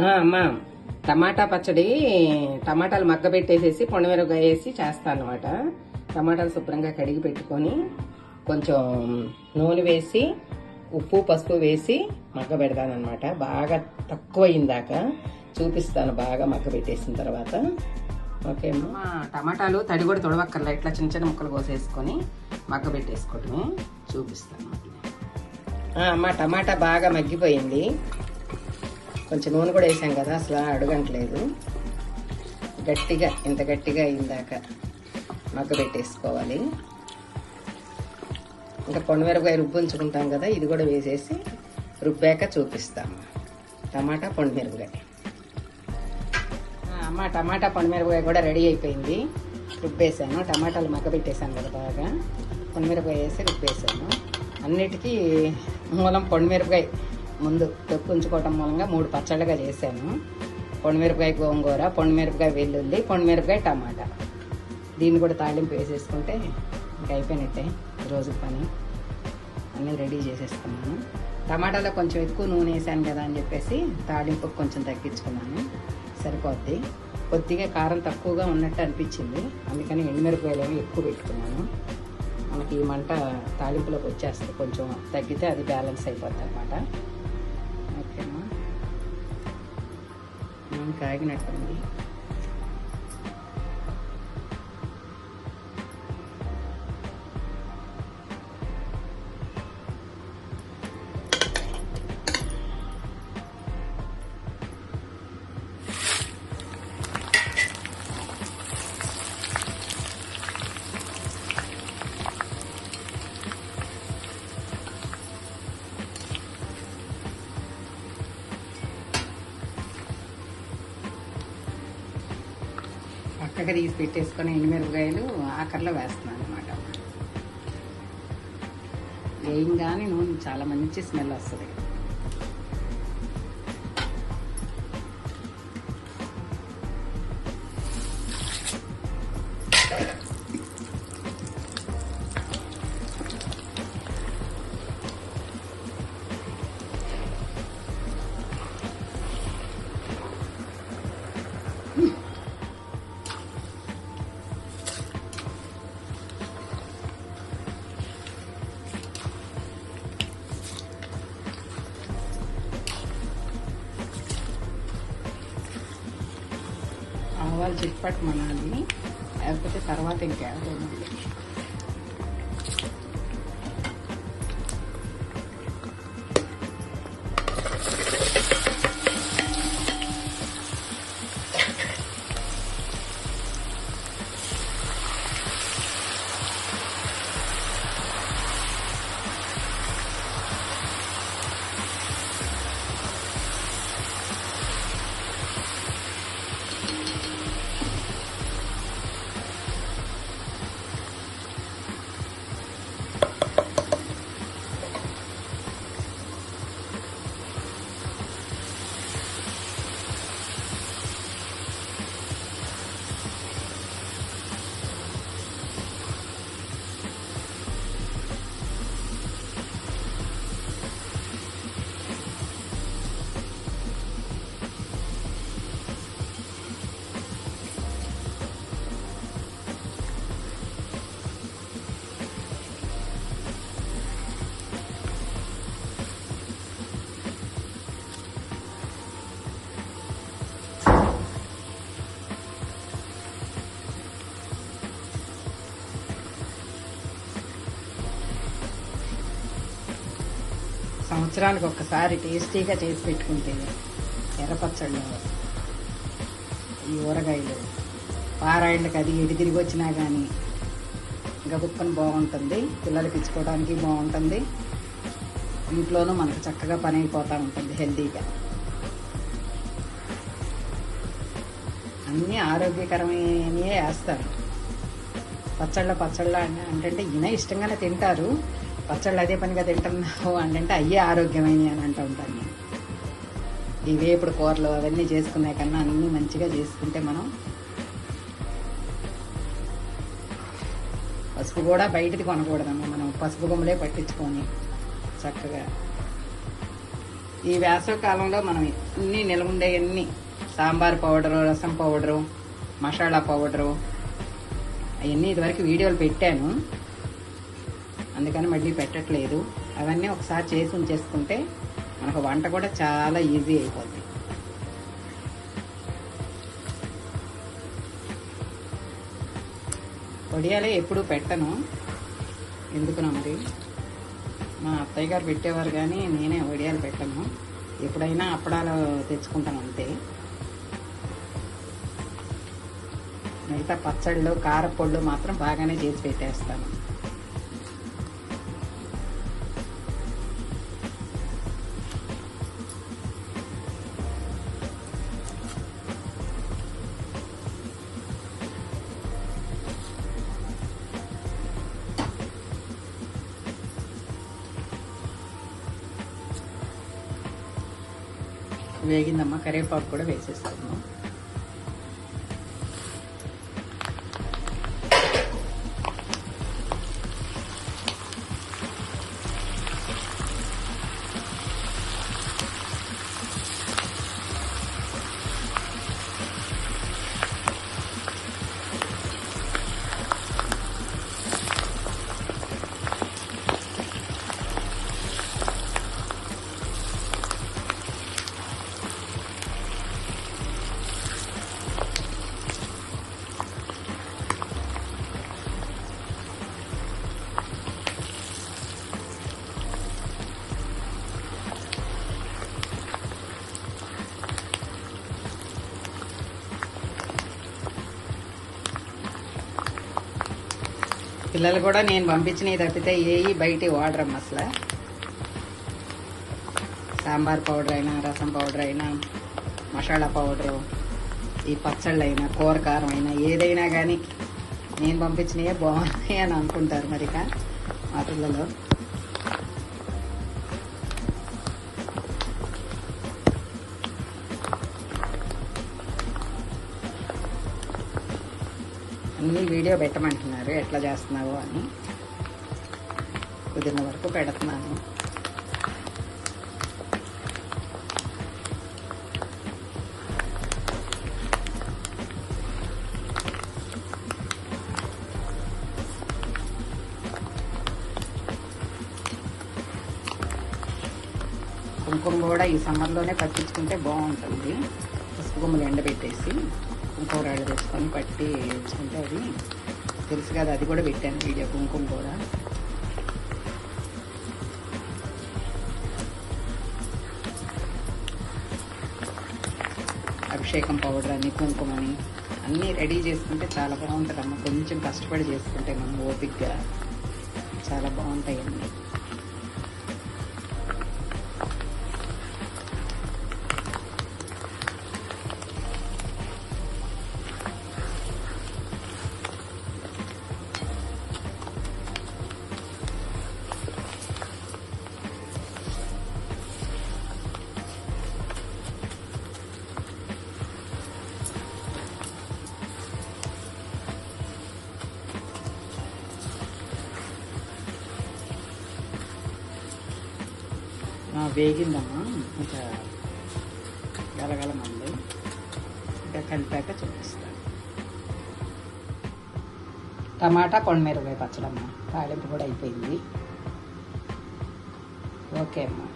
అమ్మా, టమాటా పచ్చడి టమాటాలు మగ్గబెట్టేసేసి పొండమిరపకాయ వేసి చేస్తాను అనమాట. టమాటాలు శుభ్రంగా కడిగి పెట్టుకొని కొంచెం నూనె వేసి ఉప్పు పసుపు వేసి మగ్గబెడతాను అనమాట. బాగా తక్కువ అయిందాక చూపిస్తాను, బాగా మగ్గబెట్టేసిన తర్వాత. ఓకే అమ్మా, టమాటాలు తడి కూడా తొడవక్కర్లా, ఇట్లా చిన్న చిన్న ముక్కలు కోసేసుకొని మగ్గబెట్టేసుకోవటమే చూపిస్తాను. అమ్మ, టమాటా బాగా మగ్గిపోయింది. కొంచెం నూనె కూడా వేసాం కదా, అసలు అడుగంటలేదు. గట్టిగా ఇంత గట్టిగా అయిందాక మగ్గబెట్టేసుకోవాలి. ఇంకా పొండమిరపకాయ రుబ్బు ఉంచుకుంటాం కదా, ఇది కూడా వేసేసి రుబ్బాక చూపిస్తాము. టమాటా పొండమిరపకాయ. అమ్మ, టమాటా పొండమిరపకాయ కూడా రెడీ అయిపోయింది. రుబ్బేసాను, టమాటాలు మగ్గబెట్టేసాను కదా బాగా, పొండమిరపకాయ వేసి రుబ్బేసాను. అన్నిటికీ మూలం పొండమిరపకాయ ముందు తొక్కు ఉంచుకోవటం మూలంగా 3 పచ్చళ్ళగా చేశాను. పొండమిరపకాయ గోంగూర, పొండమిరపకాయ వెల్లుల్లి, పొండమిరపకాయ టమాటా. దీన్ని కూడా తాళింపు వేసేసుకుంటే ఇంకా అయిపోయినట్టే రోజు పని. అన్నీ రెడీ చేసేసుకున్నాను. టమాటాలో కొంచెం ఎక్కువ నూనె వేసాను కదా అని చెప్పేసి తాళింపు కొంచెం తగ్గించుకున్నాను, సరిపోద్ది. కొద్దిగా కారం తక్కువగా ఉన్నట్టు అనిపించింది, అందుకని ఎండుమిరపకాయలు ఏమి ఎక్కువ పెట్టుకున్నాను. మనకి ఈ మంట తాలింపులోకి వచ్చేస్తుంది, కొంచెం తగ్గితే అది బ్యాలెన్స్ అయిపోద్ది అనమాట. ఓకేనా, కాగినట్టుంది. పక్కగా తీసి పెట్టేసుకొని ఎండుమిరపకాయలు ఆఖరిలో వేస్తున్నాను అనమాట. వేయంగానే నూనె చాలా మంచి స్మెల్ వస్తుంది. ఆవాలు చిట్పట్ మనాలి, లేకపోతే తర్వాత ఇంకేమో. సంవత్సరానికి ఒక్కసారి టేస్టీగా చేసి పెట్టుకుంటే ఎర్రపచ్చళ్ళు, ఈ ఊరగాయలు పారాయిళ్ళకి అది ఎటు తిరిగి వచ్చినా కానీ గబుక్కని బాగుంటుంది. పిల్లలకి ఇచ్చుకోవడానికి బాగుంటుంది, ఇంట్లోనూ మనకు చక్కగా పని అయిపోతూ ఉంటుంది హెల్తీగా. అన్నీ ఆరోగ్యకరమైనవే వేస్తారు. పచ్చళ్ళ అంటే ఈయన ఇష్టంగానే తింటారు. పచ్చళ్ళు అదే పనిగా తింటున్నావు అంటే అయ్యే ఆరోగ్యమైనవి అని అంటూ ఉంటాను నేను. ఈ వేపుడు కూరలు అవన్నీ చేసుకునే కన్నా అన్నీ మంచిగా చేసుకుంటే మనం. పసుపు కూడా బయటది కొనకూడదమ్మా, మనం పసుపు గుమ్మలే పట్టించుకొని చక్కగా ఈ వేసవి కాలంలో మనం అన్ని నిల్వ ఉండేవన్నీ సాంబార్ పౌడరు, రసం పౌడరు, మసాలా పౌడరు అవన్నీ ఇదివరకు వీడియోలు పెట్టాను, అందుకని మళ్ళీ పెట్టట్లేదు. అవన్నీ ఒకసారి చేసి ఉంచేసుకుంటే మనకు వంట కూడా చాలా ఈజీ అయిపోద్ది. వడియాలే ఎప్పుడూ పెట్టను, ఎందుకునా మరి. మా అత్తయ్య గారు పెట్టేవారు కానీ నేనే వడియాలు పెట్టను. ఎప్పుడైనా అప్పడాలు తెచ్చుకుంటాను అంతే. మిగతా పచ్చళ్ళు, కారపొళ్ళు మాత్రం బాగానే చేసి పెట్టేస్తాను. వేగిందమ్మా, కరివేపాకు కూడా వేసేస్తాము. పిల్లలు కూడా నేను పంపించినవి తప్పితే ఏవి బయట వాడరమ్మ అసలు. సాంబార్ పౌడర్ అయినా, రసం పౌడర్ అయినా, మసాలా పౌడరు, ఈ పచ్చళ్ళు అయినా, కూర కారం అయినా ఏదైనా కానీ నేను పంపించినవే బాగున్నాయి అని అనుకుంటారు మరి మా పిల్లలు. అన్నీ వీడియో పెట్టమంటున్నారు ఎట్లా చేస్తున్నావో అని. కుదిరిన వరకు పెడుతున్నాను. కుంకుమ కూడా ఈ సమ్మర్లోనే పట్టించుకుంటే బాగుంటుంది. పసుపు కొమ్ములు ఎండబెట్టేసి కుంకుమరాళ్ళు తెచ్చుకొని పట్టి వేసుకుంటే అది తెలుసు కదా, అది కూడా పెట్టాను వీడియో. కుంకుమ కూడా అభిషేకం పౌడర్ అని, కుంకుమని అన్నీ రెడీ చేసుకుంటే చాలా బాగుంటుందమ్మ. కొంచెం కష్టపడి చేసుకుంటే మనం ఓపికగా చాలా బాగుంటాయి అన్నీ. వేగిందమ్మా, ఇంకా గలగలమంది. ఇంకా కలిపాక చూపిస్తాను. టమాటా పొడిమిరపకాయ పచ్చడమ్మ. తాలింపు కూడా అయిపోయింది. ఓకే అమ్మా.